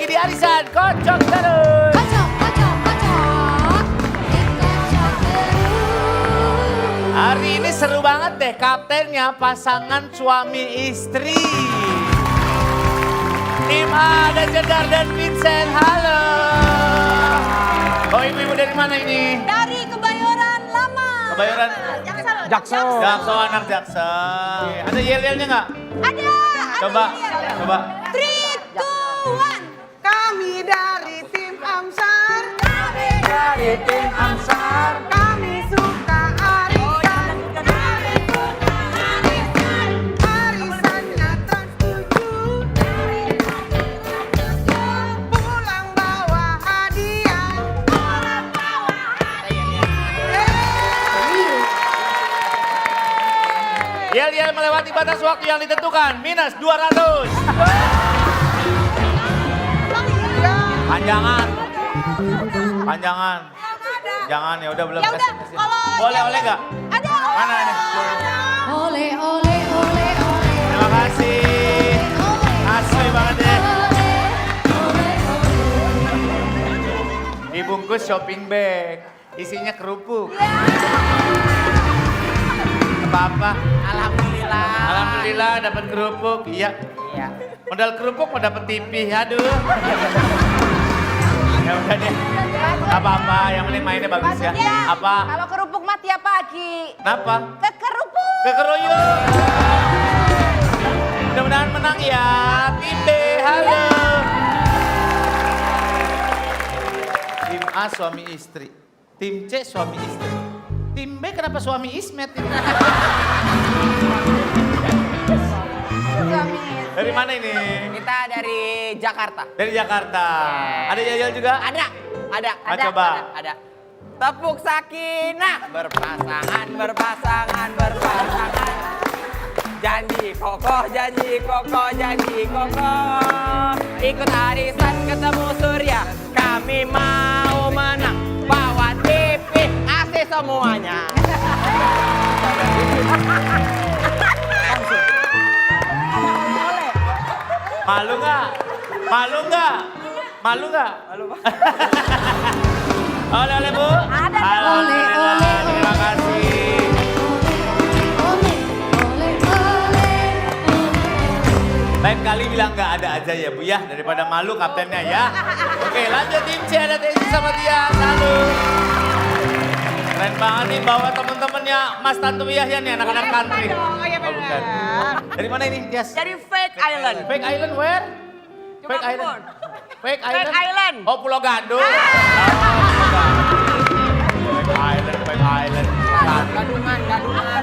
di Arisan Kocok Terus. Kocok, kocok, kocok. Dikocok terus. Hari ini seru banget deh, kaptennya pasangan suami istri. Tim A ada Jedar dan Vincent, halo. Oh ibu-ibu dari mana ini? Dari Kebayoran Lama. Kebayoran? Jaksel. Jaksel, anak Jaksel. Ada yel-yelnya nggak? Ada. Coba, coba. 3, 2, 1. Kami dari tim Amsar. Kami Dari tim Amsar. Kami suka arisan. Kami suka arisan. Arisannya trans 7. Pulang bawa hadiah. Orang bawa hadiah. Yel-yel melewati batas waktu yang ditentukan, minus 200. Panjangan. Panjangan. Jangan ya udah belum Ya udah, kasih. kalau Boleh oleh nggak? Ada. Mana ini? Ole, ole, ole, ole. Terima kasih. Asli banget deh. Dibungkus shopping bag, isinya kerupuk. Apa-apa? Alhamdulillah. Alhamdulillah dapat kerupuk. Iya. Iya. Modal kerupuk mau dapat TV, aduh. Ya udah deh. Apa-apa, yang penting mainnya bagus ya. Apa? Kalau kerupuk mah tiap pagi. Kenapa? Kekerupuk. Kekeruyuk. Mudah-mudahan menang ya. Tim B, halo. Tim A suami istri. Tim C suami istri. Tim B kenapa suami Ismet ini? Dari mana ini? Kita dari Jakarta. Dari Jakarta. Ada Yayel juga? Ada. Coba. Ada. Tepuk sakinah. Berpasangan, berpasangan, berpasangan. Janji kokoh, janji kokoh, janji kokoh. Ikut arisan ketemu surya. Kami mau menang. Bawa TV, AC semuanya. Malu nggak? Malu nggak? Malu nggak? Malu, Pak. Oleh Bu? Ada. Alhamdulillah, Oleh, oleh, terima kasih. Ole, ole, ole. Lain kali bilang nggak ada aja ya Bu ya, daripada malu kaptennya ya. Oke lanjut tim C, ada Tesi sama dia, salut. Keren banget nih bawa temen-temennya Mas Tantu Yahya nih, anak-anak country. Oh iya Oh, bukan. Dari mana ini, Tias? Dari Fake Island. Fake Island where? Fake Island. Fake Island. Fake Island. Oh Pulau Gadung. Oh, Fake Island. Gadungan. Gadungan.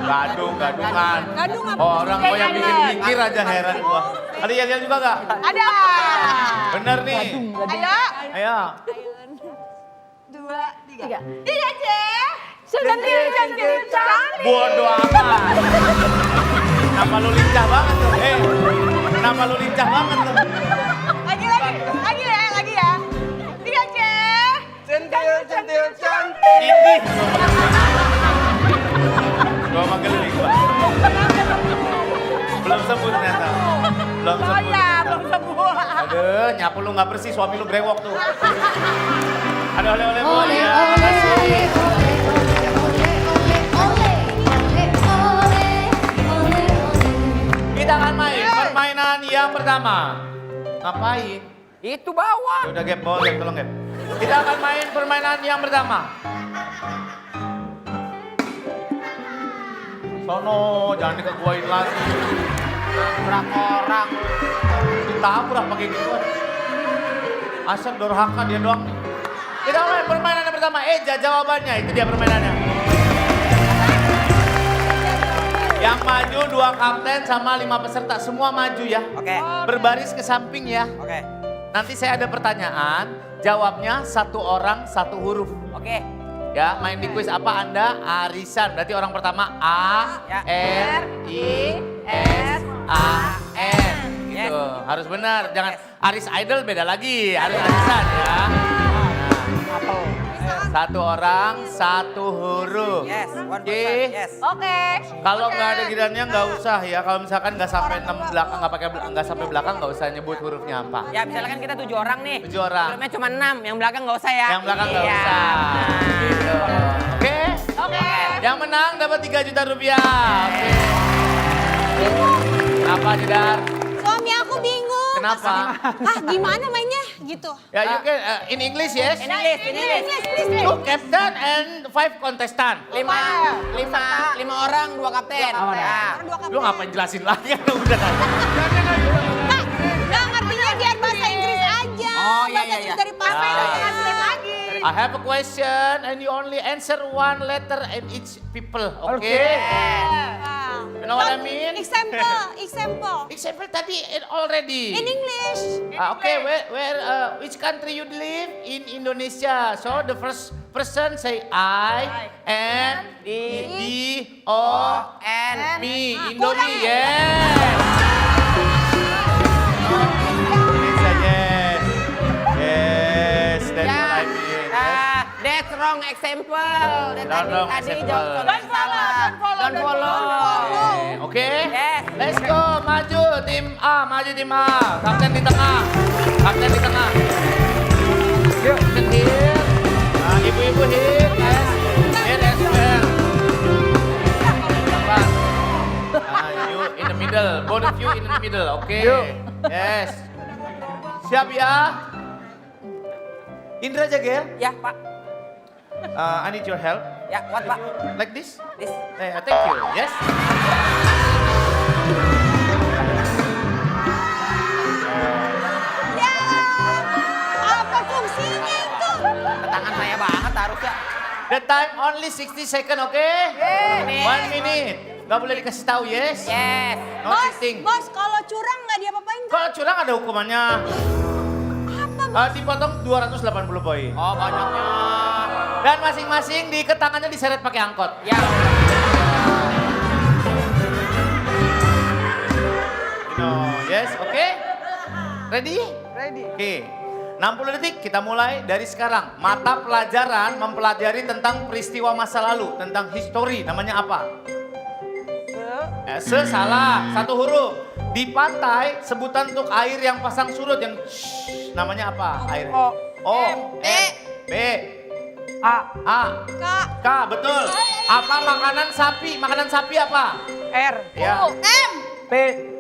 Gadung apa? Oh, orang gua yang bikin mikir aja heran gua. Ada Yel juga gak? Ada. Bener nih. Ayo. Ayo. 2, 3. Tiga centil. Bodoh amat. Kenapa lu lincah banget tuh? Kenapa lu lincah banget tuh? Lagi ya. Tiga centil. Ini. Gua mah geli gua. Belum sembuh ternyata. Belum sembuh. Belum sembuh. Aduh, nyapu lu nggak bersih, suami lu brewok tuh. Ada oleh Bu. Ole, Ya, ole, makasih. ole, ole, ole, ole, ole, ole, ole, ole. Kita akan main permainan yang pertama. Ngapain? Itu bawa. Ya udah Gap, bawa Gap, tolong Gap. Kita akan main permainan yang pertama. Sono, jangan dikeguain lagi. Berapa orang ditabrak pakai gitu. Asal dorhaka dia doang. Kita main permainan yang pertama. Jawabannya, itu dia permainannya. Yang maju 2 kapten sama 5 peserta, semua maju ya. Oke. Berbaris ke samping ya. Oke. Nanti saya ada pertanyaan, jawabnya 1 orang 1 huruf. Oke. Ya, main di kuis apa Anda? Arisan. Berarti orang pertama A, Ya. R, I, S, A, N. Gitu. Harus benar. Jangan Aris Idol beda lagi. Harus arisan ya. Satu orang, satu huruf. Yes, one Oke. person. Yes. Oke. Kalau nggak ada gilirannya nggak usah ya. Kalau misalkan nggak sampai 6 belakang, nggak sampai belakang nggak usah nyebut hurufnya apa. Ya misalnya kan kita 7 orang nih. 7 orang. Hurufnya cuma 6, yang belakang nggak usah ya. Yang belakang nggak Iya. usah. Gitu. Oke. Oke. Yang menang dapat 3 juta rupiah. Oke. Kenapa Jedar? Suami aku bingung. Kenapa? Ah, gimana mainnya? Gitu. Ya, you can in English, yes? In English, in English. Please. Two captain and 5 contestant. 5 orang, 2 kapten. Ya. Lu ngapain jelasin lagi? Udah nanya. Nggak ngertinya biar bahasa Inggris aja. Oh, iya, Bahasa iya, Inggris iya. dari pasar Ah. translate lagi. I have a question and you only answer one letter and each people, okay? You know what I mean? Example. Example tadi already. In English. Okay, which country you live in Indonesia? So the first person say I and D O And me kurang. Indomie, yes. Indonesia, yes. Yes, that's what I mean. Yes. that's wrong example. Wrong Tadi example. jangan salah. Don't follow. Oke? Yes. Let's go, maju tim A, maju tim A. Kapten di tengah. Kapten di tengah. Yuk, here. Nah, ibu-ibu here, yes. Here as well. Cepat. Nah, you in the middle. Both of you in the middle, oke? Yes. Siap ya? Indra Jagel, Ya, Pak. I need your help. Ya, what, Pak? Like this? This. Thank you. Yes. Ya, apa fungsinya itu? Tangan saya banget harusnya. The time only 60 second, oke? 1 minute. Gak boleh dikasih tahu, yes? Yes. No cheating. Bos, kalau curang nggak diapa-apain kan? Kalau curang ada hukumannya. Apa, Dipotong 280 poin. Oh, banyaknya. Dan masing-masing diikat tangannya diseret pakai angkot. Ya. Yes, oke? Ready? Ready. Oke. 60 detik kita mulai dari sekarang. Mata pelajaran mempelajari tentang peristiwa masa lalu, tentang history. Namanya apa? Salah, satu huruf. Di pantai, sebutan untuk air yang pasang surut yang namanya apa? Air. O. M. B. A. Kak? K, betul. Apa makanan sapi? Makanan sapi apa? R. Ya. M. P.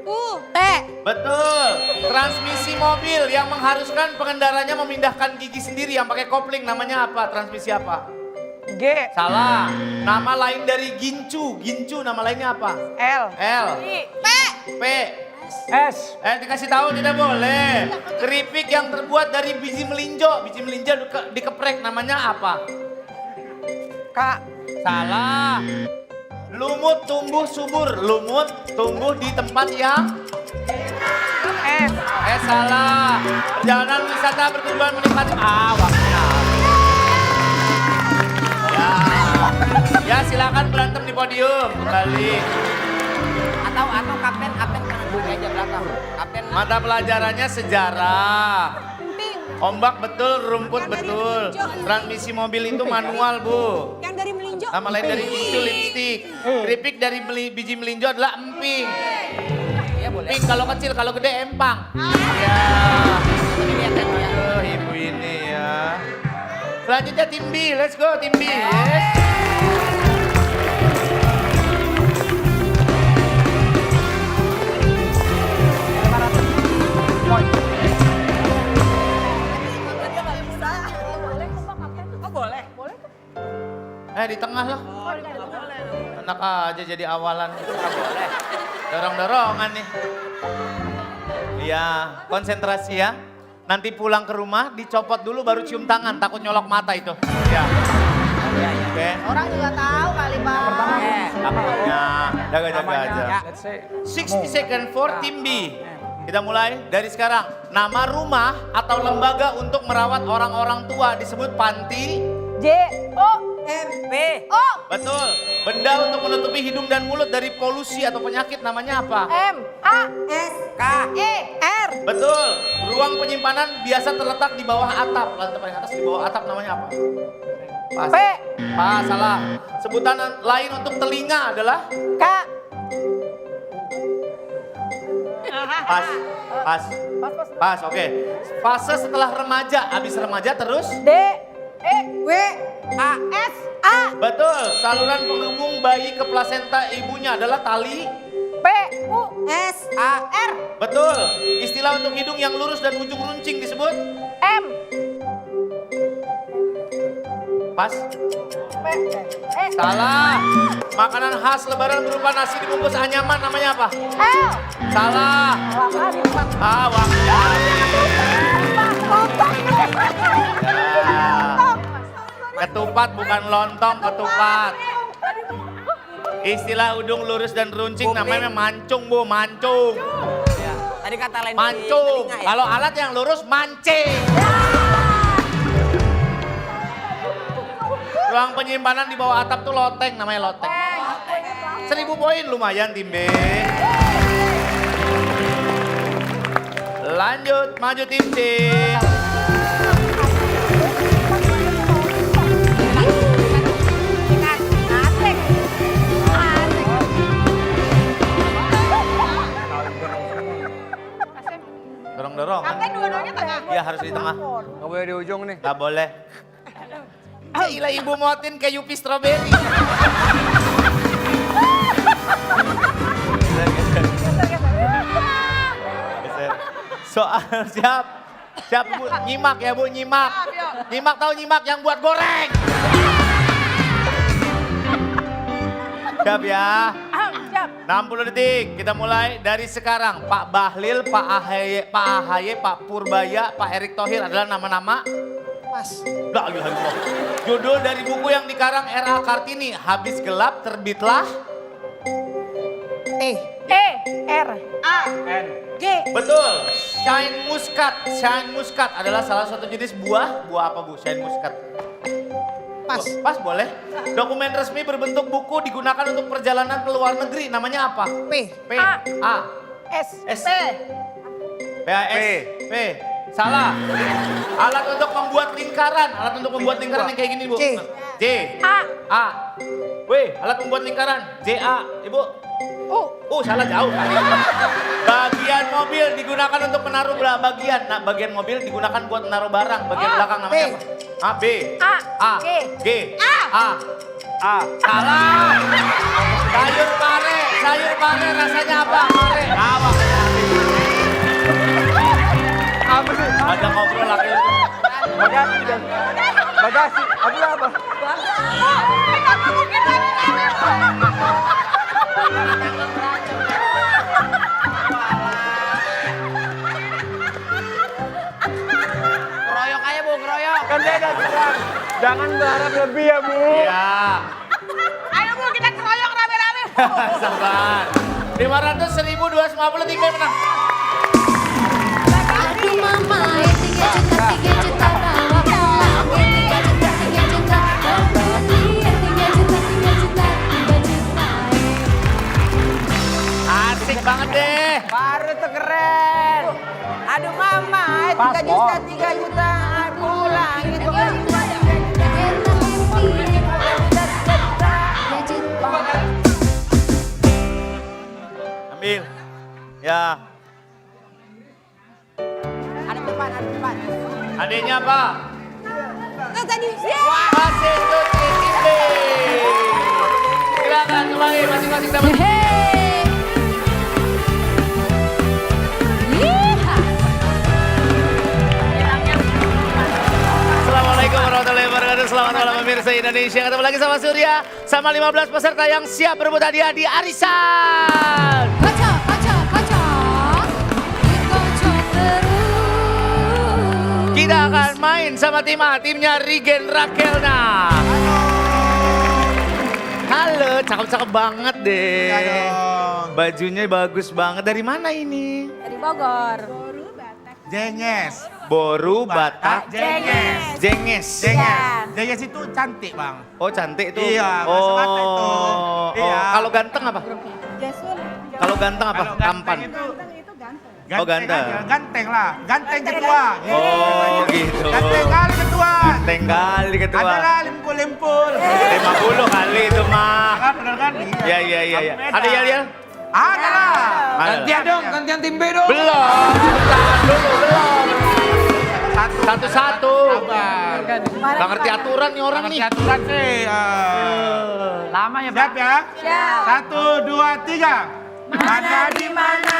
U. T. Betul. Transmisi mobil yang mengharuskan pengendaranya memindahkan gigi sendiri yang pakai kopling namanya apa? Transmisi apa? G. Salah. Nama lain dari gincu. Gincu nama lainnya apa? L. L. P. P. S. Dikasih tahu tidak boleh. Keripik yang terbuat dari biji melinjo. Biji melinjo dikeprek namanya apa? K. Salah. Lumut tumbuh subur. Lumut tumbuh di tempat yang S. salah. Perjalanan wisata bertujuan menikmati waktunya. Ya silakan berantem di podium kembali. Atau kapten pernah dulu aja belakang. Kapten Mata pelajarannya sejarah. Pink. Ombak betul, rumput betul. Transmisi mobil itu manual, Bu. Yang dari melinjo. Nama lain dari gincu lipstick. Keripik dari biji melinjo adalah emping. Iya boleh. Emping kalau kecil, kalau gede empang. Ya. Ini lihat kan ya. Aduh, ibu ini ya. Selanjutnya tim B, let's go tim B. Yes. Oh boleh. Boleh. Di tengah lah. Enak aja jadi awalan. Dorong-dorongan nih. Iya, konsentrasi ya. Nanti pulang ke rumah dicopot dulu baru cium tangan, takut nyolok mata itu. Ya. Oke. Orang juga tahu kali, Bang. Takutnya jaga-jaga aja. Ya. 60 second for tim B. Kita mulai dari sekarang. Nama rumah atau lembaga untuk merawat orang-orang tua disebut panti. J. O. M. B. O. Betul. Benda untuk menutupi hidung dan mulut dari polusi atau penyakit namanya apa? M. A. S. K. E. R. Betul. Ruang penyimpanan biasa terletak di bawah atap. Lantai paling atas di bawah atap namanya apa? Pas. P. Pas, salah. Sebutan lain untuk telinga adalah? K. Pas. Pas. Pas, oke. Fase setelah remaja, habis remaja terus? D. E. W. A. S. A. Betul, saluran penghubung bayi ke plasenta ibunya adalah tali? P. U. S. A. R. Betul, istilah untuk hidung yang lurus dan ujung runcing disebut? M. Pas. P. E. Salah. Makanan khas lebaran berupa nasi dibungkus anyaman namanya apa? L. Salah. Ah, waktu ketupat bukan lontong, ketupat. Istilah udung lurus dan runcing namanya mancung, Bu, mancung. Ya. Tadi kata lain Mancung. telinga ya? Kalau alat yang lurus mancing. Ruang penyimpanan di bawah atap tuh loteng, namanya loteng. 1000 poin lumayan tim B. Lanjut, maju tim C. Dorong-dorong. Kapten dua-duanya tengah. Iya harus di tengah. Gak boleh di ujung nih. Gak boleh. Gila ibu motin kayak Yupi Strawberry. Soal siap. Siap Bu, nyimak ya Bu, nyimak. Nyimak tahu nyimak yang buat goreng. Siap ya. Siap. 60 detik, kita mulai dari sekarang. Pak Bahlil, Pak Ahaye, Pak Purbaya, Pak Erick Thohir adalah nama-nama? Pas. La ilaha illallah. Judul dari buku yang dikarang R.A. Kartini, Habis Gelap Terbitlah? T. E. R. A. N. G. Betul, Shine Muscat. Shine Muscat adalah salah satu jenis buah. Buah apa Bu, Shine Muscat? Pas. Pas boleh. Dokumen resmi berbentuk buku digunakan untuk perjalanan ke luar negeri, namanya apa? P. P. A. S. S. P. PAS. P. Salah. Alat untuk membuat lingkaran. Alat untuk membuat lingkaran yang kayak gini, Bu. J. J. A. A. W. Alat membuat lingkaran. JA. Ibu. U. Salah jauh tadi. Bagian mobil digunakan untuk menaruh bagian. Nah, bagian mobil digunakan buat menaruh barang. Bagian belakang namanya apa? A. B. A. A. G. G. A. A. Salah. Sayur pare. Sayur pare rasanya apa? Pare. Awak. Apa sih? Ada ngobrol laki lu. Bagasi dan bagasi. Aku apa? Keroyok aja Bu, keroyok. Kan dia ada bilang, jangan berharap lebih ya Bu. Iya. Ayo Bu, kita keroyok rame-rame. Sabar. 500, 1000, 250, 3 yang menang. Aduh mama, 3 juta, 3 juta bawa pulang. 3 juta, 3 juta, 3 juta, 3 juta, 3 juta. Asik banget deh. Baru tuh keren. Aduh mama, 3 juta, 3 juta. Pulang itu kan. Ambil. Ya. Ada depan, ada depan. Adiknya apa? Nggak tadi. Masih untuk TCB. Silakan kembali masing-masing dapat. Assalamualaikum warahmatullahi wabarakatuh. Selamat malam pemirsa Indonesia. Ketemu lagi sama Surya. Sama 15 peserta yang siap berebut hadiah di Arisan. Kocok, kocok, kocok. Dikocok terus. Kita akan main sama tim A, timnya Rigen Rakelna. Halo, cakep-cakep banget deh. Bajunya bagus banget. Dari mana ini? Dari Bogor. Jenges. Boru, Batak, Jenges. Jenges. Jenges itu cantik bang. Oh cantik tuh. Iya, bahasa Oh, Batak itu. Iya. Kalau ganteng apa? Kalau ganteng apa? Kalau ganteng Tampan. itu Oh, ganteng. aja, ganteng lah. Ganteng ketua. Oh gitu. Ganteng kali ketua. Ganteng kali ketua. Adalah 50 lempul. 50 kali itu mah. Kan bener kan? Iya. Ada Yel? Ada lah. Gantian dong, gantian tim B dong. Belum. Sebentar dulu, belum. Satu-satu. Sabar. Gak ngerti aturan nih orang nih. Ngerti aturan sih. Lama ya, Pak. Siap ya? Siap. 1, 2, 3. Mana di mana?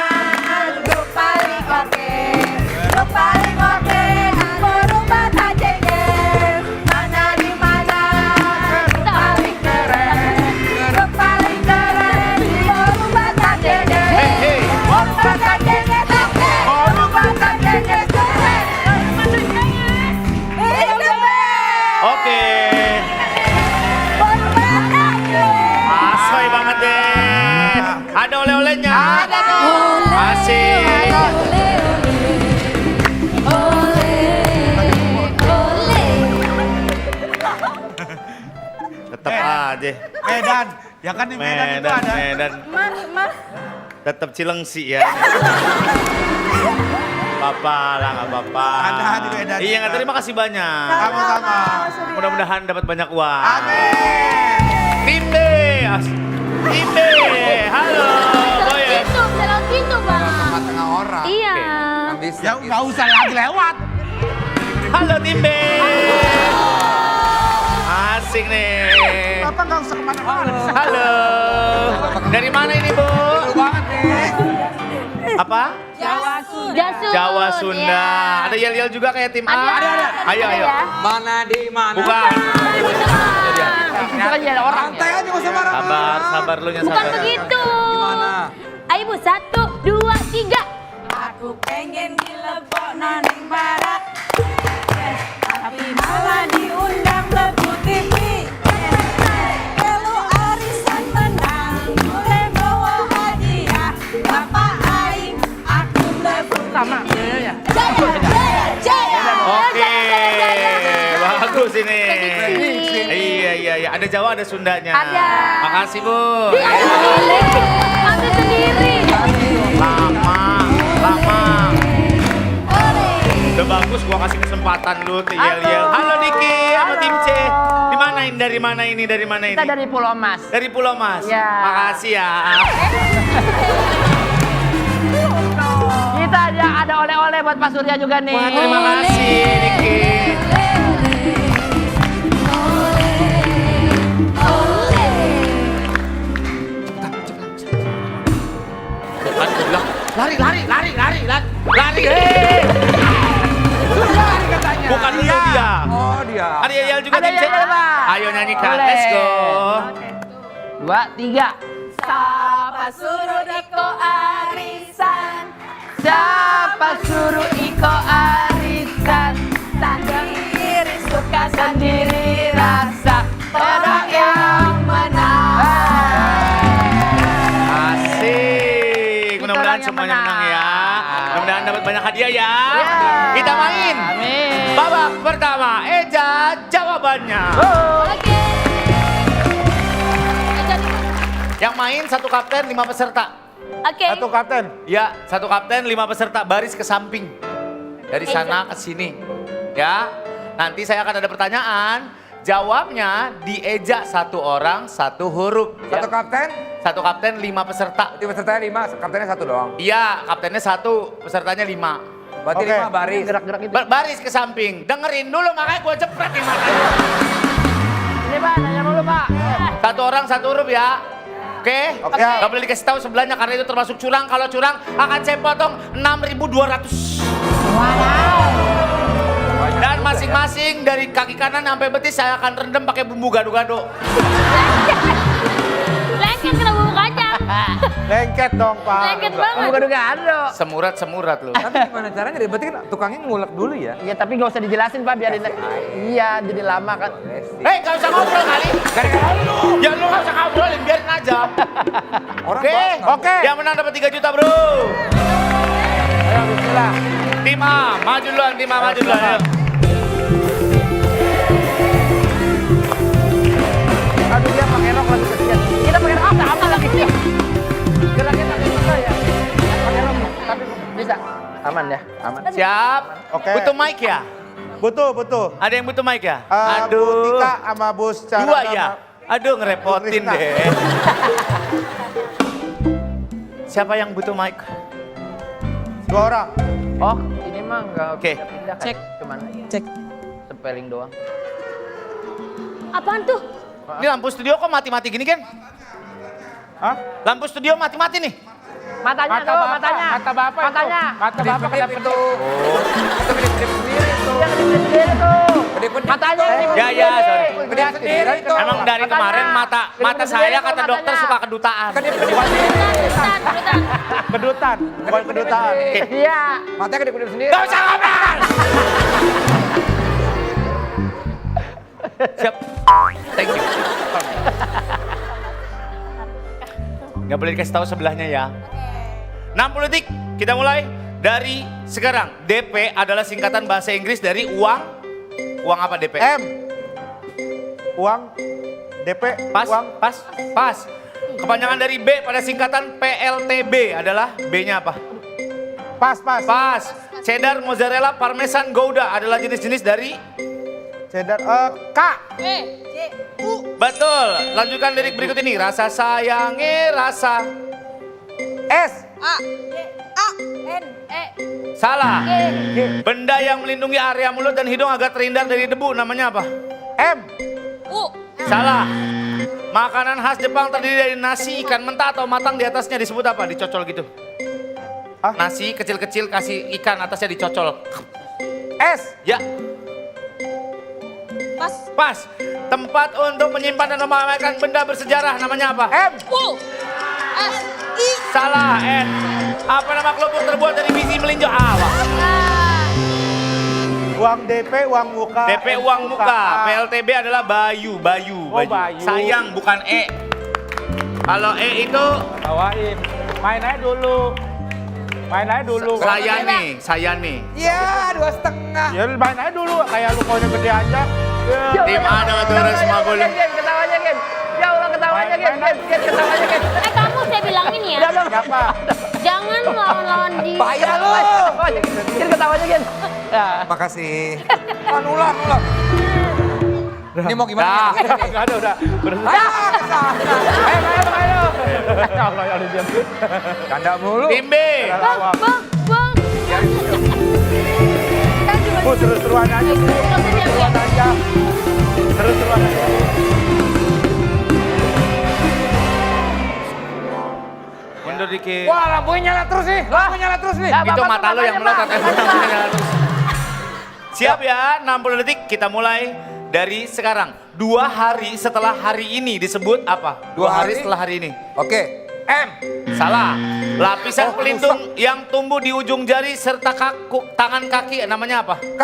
Grup paling oke. Grup paling oke. Aku rumah tajengnya. Mana di mana? Grup paling keren. Grup paling keren. Aku rumah tajengnya. Hei. Rumah tajengnya oke. Rumah tajengnya keren. Hidup deh. Oke. Rumah tajengnya. Asoy banget deh. Ada oleh-olehnya. Ada dong. Asik. Tetap aja. Medan. Ya kan di Medan itu ada. Medan. Mas. Tetap Cilengsi ya. Apa-apa lah, nggak apa-apa. Ada di Medan Iya, juga. terima kasih banyak. Sama-sama. Mudah-mudahan dapat banyak uang. Amin. Tim B. Tim B. Halo. Boy. Jalan gitu, Bang. Tengah orang. Iya. Ya nggak usah lagi lewat. Halo tim B. Asik nih. Bapak nggak usah kemana-mana. Halo. Dari mana ini, Bu? Banget nih. Apa? Jawa Sunda. Ya. Ada yel-yel juga kayak tim A. Ada. Ayo. Mana di mana? Bukan. Kita ya orang. Santai aja nggak usah marah. Sabar lu nya Bukan sabar. begitu. Gimana? Ayo Bu, 1, 2, 3. Aku pengen dilebokno ning barat, tapi malah diundang Lebu TV. Kalau arisan menang, boleh bawa hadiah. Bapak aing, aku Lebu Sama. Ya. Oke. Bagus ini. Kecil. Iya. Ada Jawa, ada Sundanya. Ada. Makasih, Bu. Ambil sendiri. Lama. Udah bagus gua kasih kesempatan lu tuh yel-yel. Halo Diki, sama tim C. Dari mana ini? Kita dari Pulau Mas. Dari Pulau Mas. Ya. Makasih ya. Kita ada oleh-oleh buat Pak Surya juga nih. Wah, terima kasih Diki. Kan gua bilang, lari. Hei. Lari katanya. Bukan lu dia. Oh dia. Ada yel juga Ada tim C. yel, Pak. Ayo nyanyikan, Boleh. let's go. 2, 3. Siapa suruh Iko arisan? Siapa suruh Iko arisan? Sendiri suka Sendiri rasa orang yang menang. Asik. Mudah-mudahan orang yang semuanya menang ya. menang. Mudah-mudahan dapat banyak hadiah ya. Ya. Kita main. Amin. Babak pertama, Eja jawabannya. Oke. Yang main satu kapten, 5 peserta. Oke. Satu kapten. Ya, satu kapten, 5 peserta, baris ke samping. Dari sana ke sini. Ya, nanti saya akan ada pertanyaan. Jawabnya dieja satu orang, satu huruf. Satu Ya. kapten, Satu kapten, 5 peserta. berarti pesertanya 5, kaptennya 1 doang. Iya, kaptennya 1, pesertanya 5. Berarti Oke. 5 baris. Gerak-gerak itu. Baris ke samping. Dengerin dulu, makanya gue jepret nih makanya. Ini Pak, nanya dulu Pak. Satu orang, satu huruf ya. Oke? Oke. Gak boleh dikasih tahu sebelahnya karena itu termasuk curang. Kalau curang akan saya potong 6.200. Dan masing-masing dari kaki kanan sampai betis saya akan rendam pakai bumbu gado-gado. Lengket kena bumbu kacang. Lengket dong, Pak. Lengket banget. Bukan gado. Semurat lu. Tapi gimana caranya? Berarti kan tukangnya ngulek dulu ya? Iya tapi nggak usah dijelasin Pak biarin. Iya jadi lama kan. Hei, gak usah ngobrol kali. Gara-gara lu. Ya lu gak usah ngobrolin, biarin aja. Orang Oke, bahas, Oke. Yang menang dapat 3 juta, bro. Ayo bismillah. Tim A, maju duluan, tim A, maju duluan. Ayo. Aduh dia pakai rok lagi kesian. Kita pakai rok sama lagi. Geraknya pakai rok ya. Pakai rok tapi bisa. Aman ya, aman. Siap. Oke. Butuh mic ya? Butuh. Ada yang butuh mic ya? Bu Tika sama Bus Cara. Dua ya? Aduh ngerepotin Krisna. deh. Siapa yang butuh mic? 2 orang. Oh, ini mah enggak Oke. bisa pindah. Cek. Cuman Cek. spelling doang. Apaan tuh? Ini lampu studio kok mati-mati gini kan? Hah? Lampu studio mati-mati nih. Matanya Mata tuh, bapak, matanya. mata bapak itu. Matanya. Mata bapak kedap-kedip. Itu kedip-kedip sendiri tuh. Iya, kedip-kedip sendiri tuh. Matanya yang Ya, ya, sorry. Kedip sendiri tuh. Emang dari Matanya. kemarin mata Kedip-kedip saya sendiri kata tuh dokter matanya. suka kedutaan. Kedip-kedip Kedutan, bukan kedutaan. Iya. Matanya kedip-kedip sendiri. Gak usah ngomong! Siap. Thank you. Gak boleh dikasih tahu sebelahnya ya. 60 detik, kita mulai dari sekarang. DP adalah singkatan bahasa Inggris dari uang. Uang apa DP? M. Uang. DP. Pas, Uang. pas. Kepanjangan dari B pada singkatan PLTB adalah B-nya apa? Pas. Pas. Cheddar, mozzarella, parmesan, gouda adalah jenis-jenis dari. Cheddar. K. Betul. Lanjutkan lirik berikut ini. Rasa sayange rasa. S. Salah. Benda yang melindungi area mulut dan hidung agar terhindar dari debu namanya apa? M. Salah. Makanan khas Jepang terdiri dari nasi, ikan mentah atau matang, di atasnya disebut apa? Dicocol gitu. Hah? Nasi kecil-kecil kasih ikan, atasnya dicocol. S. Ya. Pas. Tempat untuk menyimpan dan memamerkan benda bersejarah namanya apa? M. Salah. N. Apa nama kelompok terbuat dari biji melinjo? Uang DP, uang muka. DP uang muka. PLTB adalah bayu. Bayu. Sayang bukan E. Kalau E itu Tawain. Main aja dulu. saya nih. Iya, 2,5. Ya lu main aja dulu, kayak lu konya gede aja. Tim A dengan turun 50. Ketawanya, Gen. Ya Allah, ketawanya, Gen. Ketawanya, Gen. Kamu saya bilangin ya, Siapa? jangan lawan-lawan di... Bahaya lu. Gen, ketawanya, Gen. Ya. Makasih. Ulang. Ini mau gimana? Enggak ada udah. Ayo. Allah ya lu diam. Canda mulu. Tim B. Bang. Seru-seruan aja. Seru-seruan aja. Mundur dikit. Wah, lampunya nyala terus nih. Itu mata lo yang melotot. Siap ya, 60 detik kita mulai dari sekarang. 2 hari setelah hari ini disebut apa? 2 hari setelah hari ini. Oke. M. Salah. Lapisan pelindung yang tumbuh di ujung jari serta tangan kaki namanya apa? K.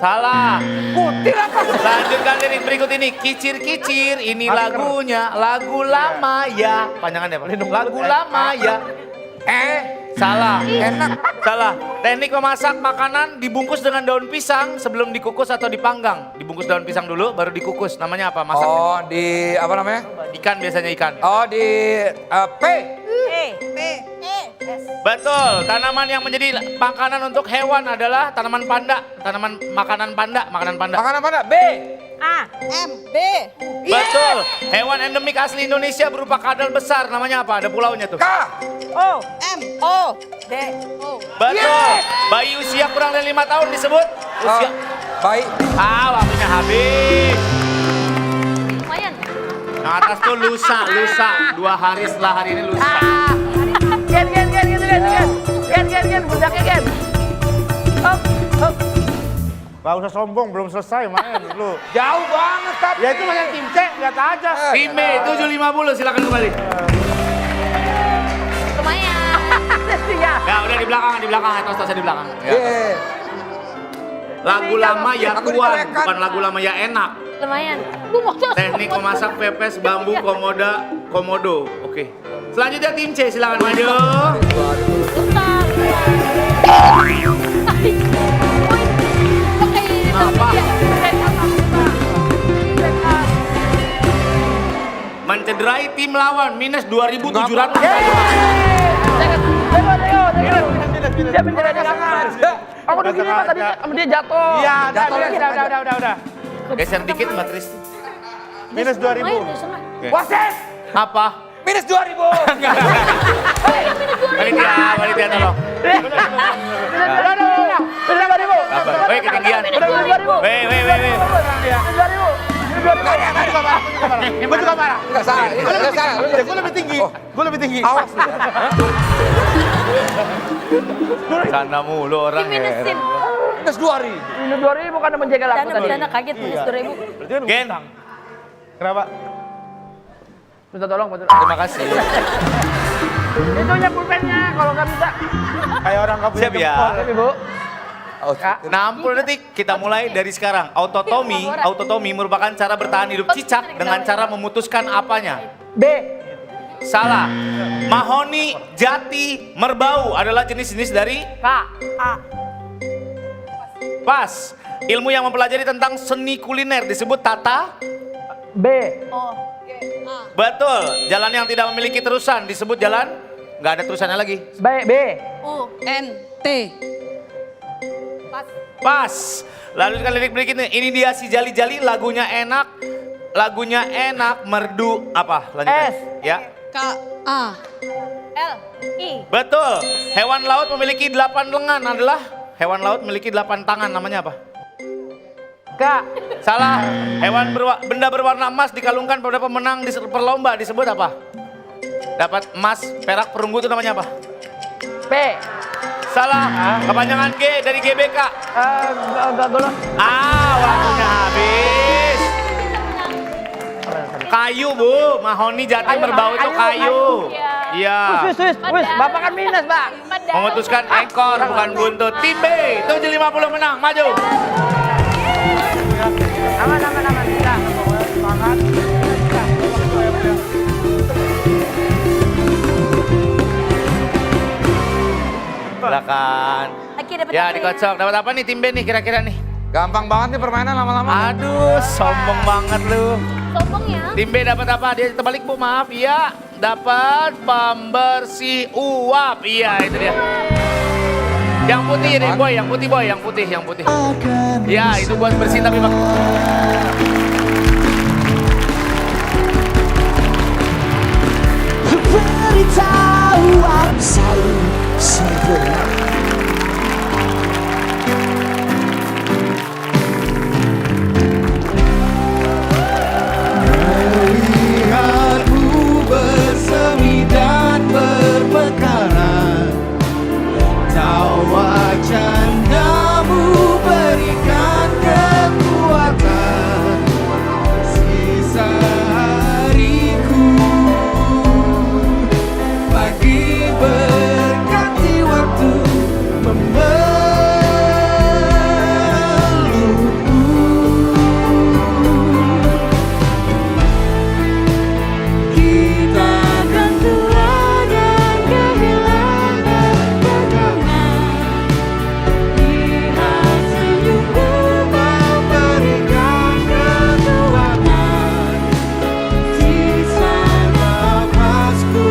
Salah. Kutil apa? Lanjutkan lirik berikut ini. Kicir-kicir, ini lagunya. Lagu lama ya. Panjangannya apa? Lagu lama ya. Salah. Enak. Salah. Teknik memasak makanan dibungkus dengan daun pisang sebelum dikukus atau dipanggang. Dibungkus daun pisang dulu, baru dikukus. Namanya apa masaknya? Oh, di apa namanya? Ikan biasanya ikan. Oh, di P. Betul. Tanaman yang menjadi makanan untuk hewan adalah tanaman panda. Makanan panda. Makanan mana? B. Betul. Hewan endemik asli Indonesia berupa kadal besar. Namanya apa? Ada pulaunya tuh. K. Betul. Bayi usia kurang dari 5 tahun disebut usia. Baik. Waktunya habis. Lumayan. Yang atas tuh lusa. 2 hari setelah hari ini lusa. Gen. Budaknya, Gen. Gak usah sombong, belum selesai main lu. Jauh banget, tapi. Ya itu main tim C, lihat aja. Tim B 750 silakan kembali. Lumayan. Ya udah di belakang, tos-tosnya di belakang. Ya. Iya. Lagu lama ya Aku kuat, dicuekan. bukan lagu lama ya enak. Lumayan. Teknik memasak pepes bambu komodo. Oke. Selanjutnya tim C silakan maju. Apa? Mencederai tim lawan minus 2.700. minus. Dia menjadi sengaja. Aku udah gini Pak tadi sama dia jatuh. Iya, udah. Geser dikit Mbak Kristi. Minus 2000. Wasit! Apa? Minus 2000. Panitia tolong. Udah 5.000. Sabar. Woi, ketinggian. Udah 5.000. Woi. Gue juga marah. Enggak salah. Enggak salah. Gue lebih tinggi. Gue lebih tinggi. Awas. Canda mulu orang Diminusin. Minus 2000. Minus 2.000 karena menjaga laku tadi. Dana kaget minus 2.000. Berarti kan Gen. ngutang. Kenapa? Minta tolong, Pak. Terima kasih. Itunya pulpennya kalau nggak bisa. Kayak orang gak punya Siap ya. jempol. Oke, Ibu. Ya. 60 detik, kita mulai dari sekarang. Autotomi merupakan cara bertahan hidup cicak dengan cara memutuskan apanya. B. Salah. Mahoni, jati, merbau adalah jenis-jenis dari K. A. pas. Ilmu yang mempelajari tentang seni kuliner disebut tata. B. Betul. Jalan yang tidak memiliki terusan disebut jalan. Nggak ada terusannya lagi. B. B. U-N-T. Pas. Lalu sekali lirik berikutnya. Ini dia si Jali-Jali, lagunya enak. Lagunya enak, merdu. Apa? Lanjutkan. S. Ya. L-I. Betul. Hewan laut memiliki 8 lengan adalah hewan laut memiliki 8 tangan. Namanya apa? K. Salah. Benda berwarna emas dikalungkan pada pemenang di perlomba disebut apa? Dapat emas, perak, perunggu itu namanya apa? P. Salah. Kepanjangan G dari GBK. Golong. Waktunya habis. Kayu Bu, mahoni, jati, Kayu, merbau itu kayu, kayu. Iya. Wis. Bapak kan minus, Pak. Memutuskan ekor bukan buntut. Tim B 750 menang, maju. Aman. Bisa. Semangat. Silakan. Aki dapat Ya apa dikocok. Dapat apa nih tim B nih kira-kira nih? Gampang banget nih permainan lama-lama. Aduh, sombong banget lu. Sombong ya. Tim B dapat apa? Dia terbalik Bu, maaf. Iya, dapat pembersih uap. Iya, itu dia. Yang putih nih boy, yang putih. Ya, itu buat bersih tapi bak. Beritahu aku selalu sempurna. Melihatmu bersemi dan bermekaran, tawa candamu berikan kekuatan. Sisa hariku pagi berganti waktu memelukku. Kita akan tua dan kehilangan kenangan. Lihat senyumku memberikan kekuatan. Sisa nafasku,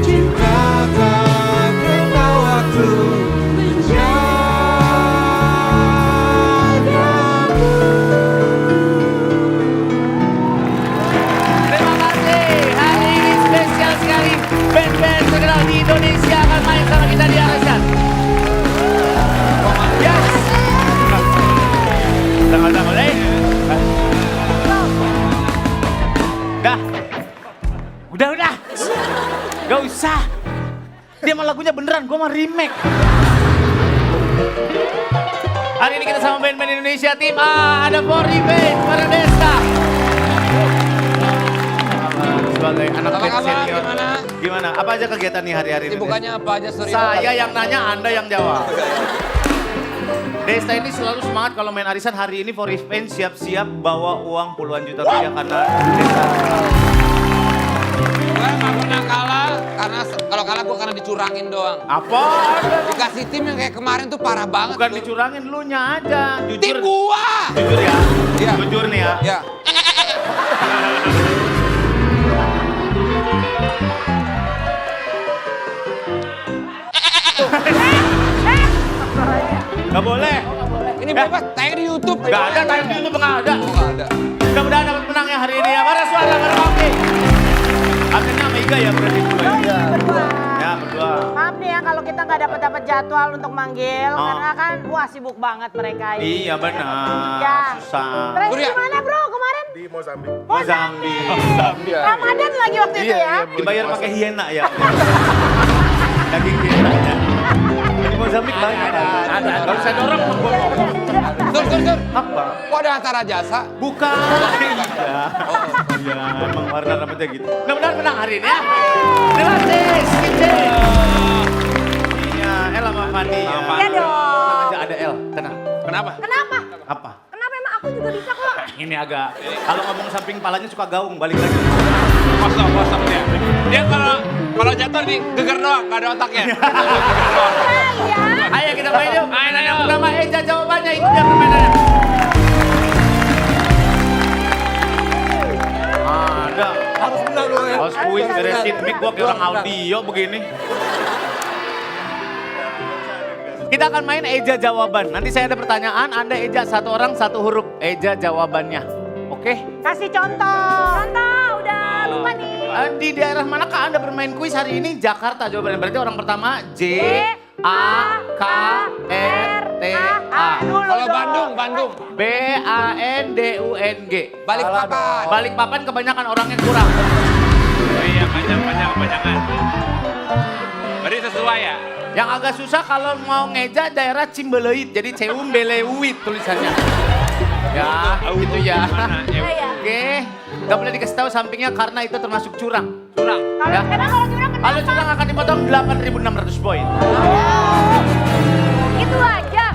cinta tak kenal waktu Terima kasih. Hari ini spesial sekali. Band-band terkenal di Indonesia akan main sama kita di Arasan. Yes. Tengok-tengok deh. Udah. Gak usah. Dia mah lagunya beneran, gua mah remake. Hari ini kita sama band-band Indonesia. Tim A, ada For Revenge, para Desta. Sebagai anak Apa band kabar? senior. Gimana? Gimana? Apa aja kegiatan nih hari-hari ini? Sibukannya apa aja sorry. Saya yang nanya, Anda yang jawab. Desta ini selalu semangat kalau main arisan. Hari ini For Revenge siap-siap bawa uang puluhan juta rupiah karena Desta. Gue gak pernah kalah karena kalau kalah gue karena dicurangin doang. Apa? Dikasih tim yang kayak kemarin tuh parah banget. Bukan tuh. dicurangin, lu nya aja. Tim Jujur. gua. Jujur ya? Iya. Jujur nih ya. Ya. Nggak boleh. Ini bebas, tayang di YouTube. Nggak ada, tayang di YouTube nggak ada. Oh, nggak ada. Mudah-mudahan dapat menangnya hari ini ya. Mana suara, mana kopi. Akhirnya Mega ya berarti dua ya. Berdua. Ya berdua. Maaf nih ya kalau kita nggak dapat jadwal untuk manggil Oh. karena kan wah sibuk banget mereka ini. Iya benar. Ya. Susah. Terus Surya. gimana bro kemarin? Di Mozambik. Mozambik. Ramadan lagi waktu itu ya? Dibayar pakai hiena ya. Daging hiena ya. Di Mozambik banyak. Ada. Kalau saya dorong Sur. apa? Kok ada antara jasa? Bukan. Iya. Iya, emang warna rambutnya gitu. Mudah-mudahan menang hari ini ya. Gratis, gitu. Iya, El sama Fani ya. Iya dong. Tenang aja ada El, tenang. Kenapa? Kenapa? Apa? Kenapa emang aku juga bisa kok? Ini agak, kalau ngomong samping palanya suka gaung, balik lagi. Kosong dia. Dia kalau jatuh nih geger doang, nggak ada otaknya. Iya. Ayo kita main yuk. Mainan yang pertama, Eja jawabannya, itu dia permainannya. Ada. Harus benar dong ya. Harus kuis beresin mic, gua kayak orang audio begini. Kita akan main Eja jawaban. Nanti saya ada pertanyaan, Anda Eja satu orang satu huruf. Eja jawabannya. Oke? Kasih contoh. Contoh, udah lupa nih. Di daerah manakah Anda bermain kuis hari ini? Jakarta jawabannya. Berarti orang pertama J A K R T A. Kalau Bandung. B A N D U N G. Balikpapan. Balikpapan kebanyakan orangnya kurang. Oh iya, kebanyakan. Berarti sesuai ya? Yang agak susah kalau mau ngeja daerah Cimbeleuit. Jadi Ceumbeleuit tulisannya. Ya, gitu ya. Oke, nggak boleh dikasih tahu sampingnya karena itu termasuk curang. Ya. Emang kalau curang kenapa? Kalau curang akan dipotong 8.600 poin. Gitu aja.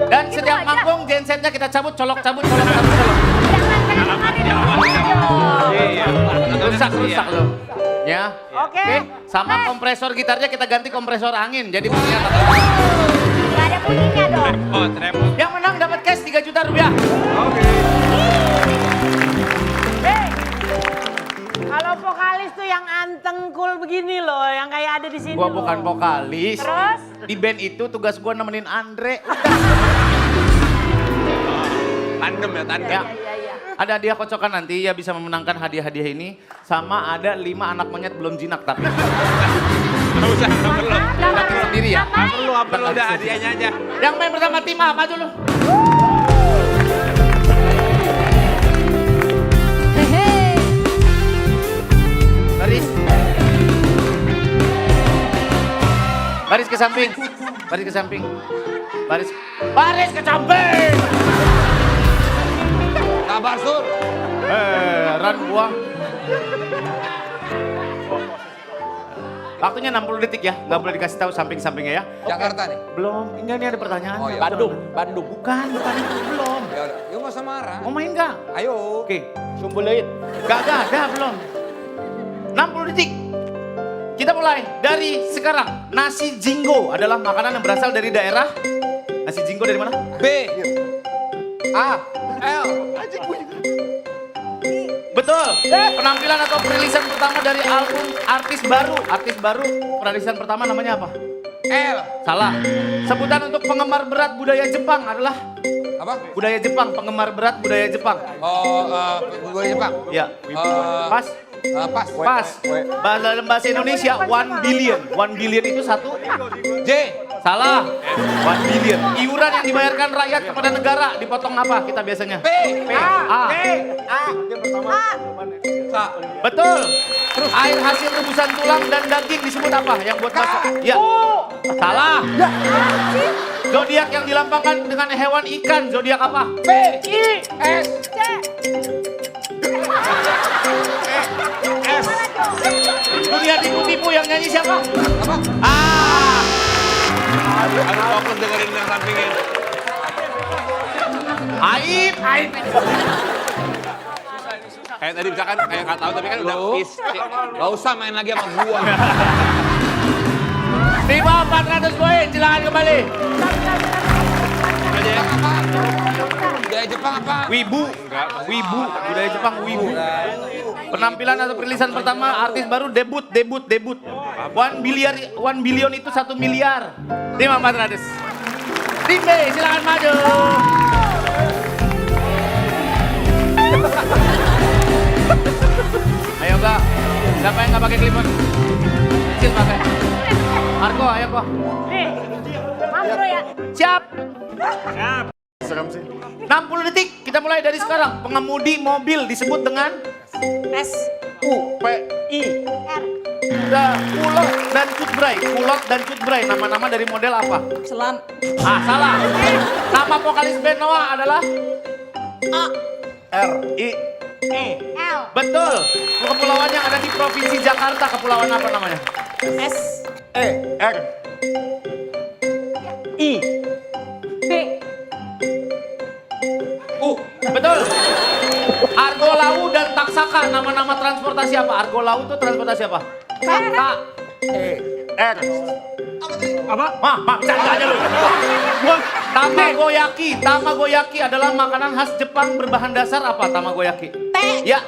Dan Gitu setiap aja. manggung gensetnya kita cabut, colok. Jangan kayak kemarin dong. Iya. Rusak loh. Ya. Oke. Sama kompresor gitarnya kita ganti kompresor angin. Jadi bunyinya Gak ada bunyinya dong. Remote. yang menang dapat cash 3 juta rupiah. Kalau vokalis tuh yang anteng cool begini loh, yang kayak ada di sini Gua loh. bukan vokalis. Terus? Di band itu tugas gua nemenin Andre. Tandem ya, tandem. Ya. Iya. Ada hadiah kocokan nanti ya bisa memenangkan hadiah-hadiah ini. Sama ada 5 anak monyet belum jinak tapi. Nggak usah, nggak perlu. Tapi sendiri ya. Nggak perlu, udah hadiahnya aja. Yang main bersama tim A, maju lu. Hehe. Baris. Baris ke samping. Baris ke samping. Baris ke samping. Kabar Sur. Ran gua. Waktunya 60 detik ya, nggak boleh dikasih tahu samping-sampingnya ya. Jakarta nih. Belum, ini ada pertanyaan. Oh, iya. Bandung. Bukan itu belum. Ya udah, yuk nggak usah marah. Mau main nggak? Ayo. Oke, Sumbuleit. Gak ada belum. 60 detik. Kita mulai dari sekarang. Nasi jinggo adalah makanan yang berasal dari daerah. Nasi jinggo dari mana? B. A. L. Betul. Penampilan atau perilisan pertama dari album artis baru. Artis baru, perilisan pertama namanya apa? L. Salah. Sebutan untuk penggemar berat budaya Jepang adalah Apa? budaya Jepang, penggemar berat budaya Jepang. Oh, gue Jepang. Ya. Pas. Pas. Pas. Dalam bahasa Indonesia 1 billion. 1 billion itu satu. J. Salah. 1 billion. Iuran yang dibayarkan rakyat kepada negara dipotong apa kita biasanya? P. A. Betul. Terus air hasil rebusan tulang dan daging disebut apa? Yang buat bakso? Ya. Salah. Zodiak yang dilambangkan dengan hewan ikan, zodiak apa? P. I. S. S. Dunia tipu-tipu yang nyanyi siapa? Apa? Ah. Harus fokus dengerin yang sampingnya. Aib. Kayak tadi misalkan kayak nggak tahu tapi kan udah Loh. kiss. Gak usah main lagi sama gua. Di bawah 400 poin, silakan kembali. Aja ya. Budaya Jepang apa? Wibu. Wibu. Budaya Jepang wibu. Penampilan atau perilisan pertama artis baru debut. 1 billion itu 1 miliar. Tim 400. Tim B, silakan maju. Ayo Kak, siapa yang nggak pakai clipon? Kecil pakai. Arko, ayo kok. Maaf bro ya. Siap. Serem sih. 60 detik, kita mulai dari sekarang. Pengemudi mobil disebut dengan S. U-P-I. Kulot dan Cutbray. Kulot dan Cutbray, nama-nama dari model apa? Selam. Ah, salah. Nama vokalis band Noah adalah? R-I-E. L. Betul. Kepulauan yang ada di Provinsi Jakarta, kepulauan apa namanya? S. E-R. I. B. Betul. Argolau dan Taksaka, nama-nama transportasi apa? Argolau itu transportasi apa? K. E-R. Apa? Canda aja lu. Tamagoyaki adalah makanan khas Jepang berbahan dasar apa? Tamagoyaki. Ya.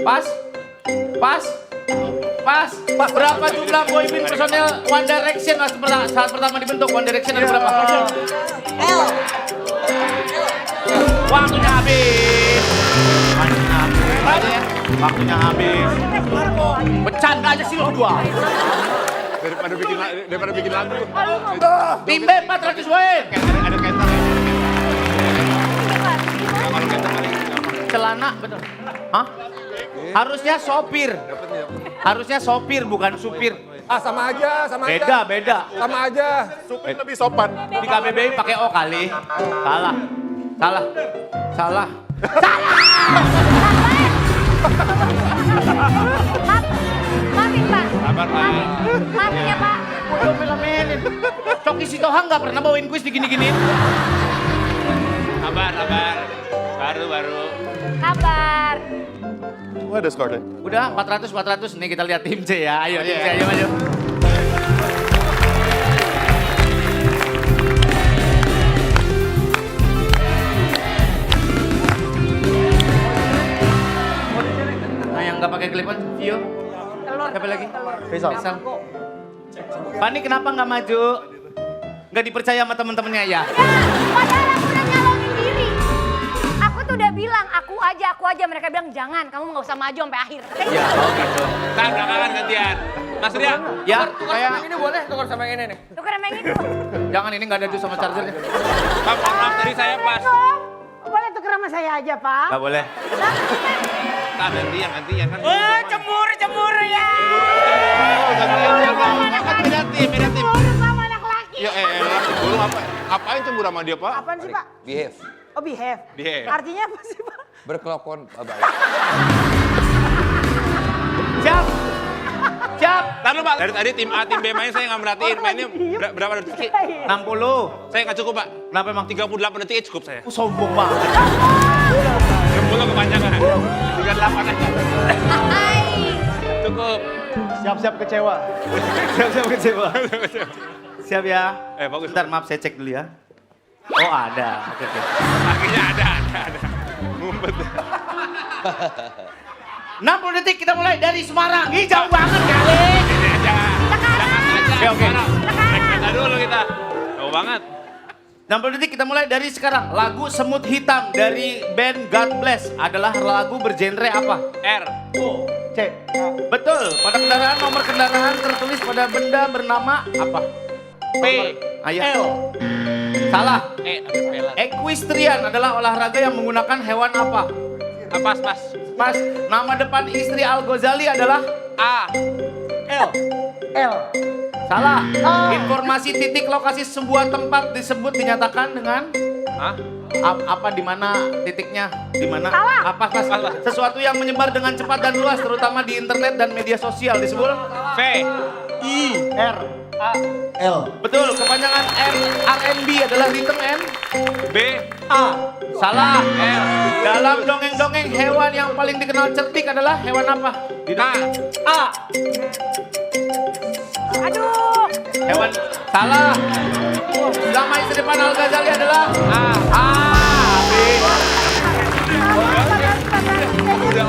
Pas. Berapa jumlah boyband personel One Direction saat pertama dibentuk? One Direction ada berapa? L. Waktunya habis. Waktunya habis. Bercanda aja sih lo dua. Daripada bikin lagu. Tim B 400 poin. Ada kaitan. Celana, betul. Hah? Harusnya sopir bukan supir. Ah, sama aja. Beda. Sama aja. Supir lebih sopan. Di KBBI pakai O kali. Salah. Maafin Pak. Sabar, Pak. Maafin ya Pak. Udah melemenin. Coki Sitohang nggak pernah bawain kuis digini-giniin. Sabar. Baru. Kabar. Wah, ada skornya. Udah 400. Nih kita lihat tim C ya. Ayo tim C, ayo maju. Nah yang nggak pakai clip-on, Vio. Siapa lagi? Faisal. Fani kenapa nggak maju? Nggak dipercaya sama temen-temennya ya? Padahal aku udah nyalonin diri. Aku tuh udah bilang, aku aja. Mereka bilang, jangan, kamu nggak usah maju sampai akhir. Katanya Ya, oh gitu. Ntar belakangan gantian. Mas Ria. Ya, Kayak ini boleh tukar sama yang ini nih. tuh keren yang itu. jangan ini nggak ada tuh sama chargernya. Pak, maaf tadi saya pas. Boleh tuker sama saya aja, Pak? Nggak boleh. Ntar gantian kan. Oh, cemburu ya. Beda tim. Cemburu sama anak laki. Ya cemburu apa? Ngapain cemburu sama dia, Pak? Apaan sih, Pak? Behave. Oh, behave. Behave. Artinya apa sih, Pak? Berkelakon. Siap. Ntar lu Pak, dari tadi tim A, tim B main saya nggak merhatiin. Mainnya berapa detik sih? 60. Saya nggak cukup Pak. Kenapa emang 38 detik cukup saya. Sombong banget. 60 kepanjangan. 38 aja. Hai. Cukup. Siap-siap kecewa. Siap ya. Bagus. Bentar maaf saya cek dulu ya. Oh ada. Oke. Akhirnya ada. Ngumpet. 60 detik kita mulai dari Semarang. Hijau banget kali. Ini aja. Jangan aja. Oke. Kita dulu kita. Jauh banget. 60 detik kita mulai dari sekarang. Lagu Semut Hitam dari band God Bless adalah lagu bergenre apa? R. C. Betul. Pada kendaraan nomor kendaraan tertulis pada benda bernama apa? P. Ayo. Salah. Pelan. Equestrian adalah olahraga yang menggunakan hewan apa? Pas. Mas, nama depan istri Al-Ghazali adalah? A. L. Salah. Informasi titik lokasi sebuah tempat dinyatakan dengan? Hah? Apa di mana titiknya? Di mana? Salah. Apa Salah. sesuatu yang menyebar dengan cepat dan luas terutama di internet dan media sosial disebut? V. Betul. Kepanjangan R&B adalah ritme N. B. Salah. R. Dalam dongeng-dongeng hewan yang paling dikenal cerdik adalah hewan apa? K. Aduh. Hewan salah. Nama istri depan Al-Ghazali adalah A. B. Udah.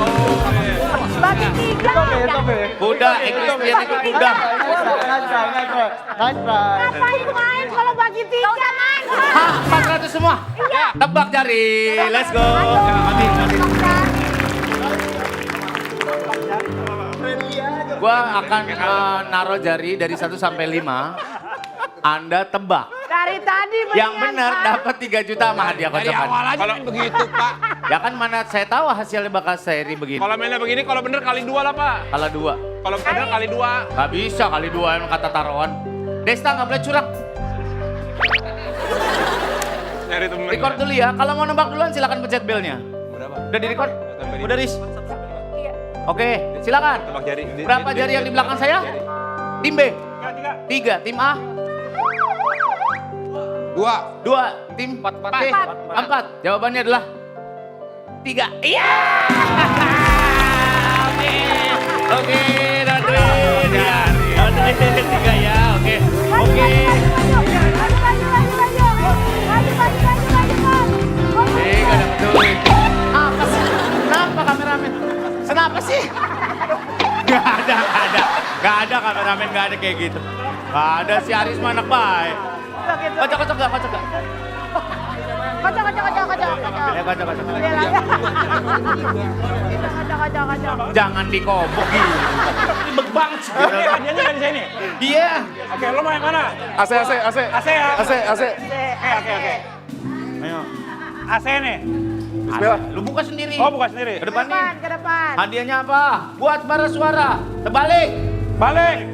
Bagi 3. Kuda, Christian ikut kuda. Ngapain main kalau bagi 3? Gak usah main. Hah, 400 semua? Tebak jari, let's go. Mati. Gua akan naruh jari dari 1 sampai 5. Anda tebak. Dari tadi Yang benar dapat 3 juta sama hadiah Dari kocokan. awal aja main begitu, Pak. Ya kan mana saya tahu hasilnya bakal seri begini. Kalau mainnya begini, kalau bener kali 2 lah, Pak. Kalau 2. Kalau bener kali 2. Gak bisa kali 2 yang kata taruhan. Desta gak boleh curang. Nyari temen. Record dulu ya. Kalau mau nembak duluan silakan pencet belnya. Berapa? Udah di record? Tambah Udah Riz? Oke, silakan. Tebak jari. Berapa jari yang di belakang saya? Tim B? 3. Tim A? 2. Tim 4. Jawabannya adalah 3. Iya! Oke, Radwin. Ya, Radwin 3 ya. Oke. Gak dapet duit. Apa sih? Kenapa kameramen? Kenapa sih? Gak ada kameramen, gak ada kayak gitu. Gak ada, si Aris mah anak baik. Kocok gak? Kocok. Ya kocok. Jangan dikobok gitu. Ribet banget sih. Hadiahnya dari sini. Iya. Oke, lo mau yang mana? AC ya. Oke. Ayo. AC nih. Bismillah. Lu buka sendiri. Oh, buka sendiri. Ke depan nih. Ke depan. Hadiahnya apa? Buat para suara. Terbalik. Balik.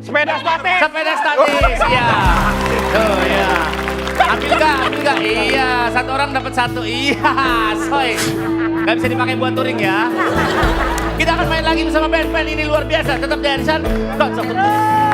Sepeda statis. Sepeda statis. Iya. Tuh ya. Ambil gak? Iya. 1 orang dapat 1. Iya. Soy. Gak bisa dipakai buat touring ya. Kita akan main lagi bersama band-band ini luar biasa. Tetap di Arisan. Kocok terus.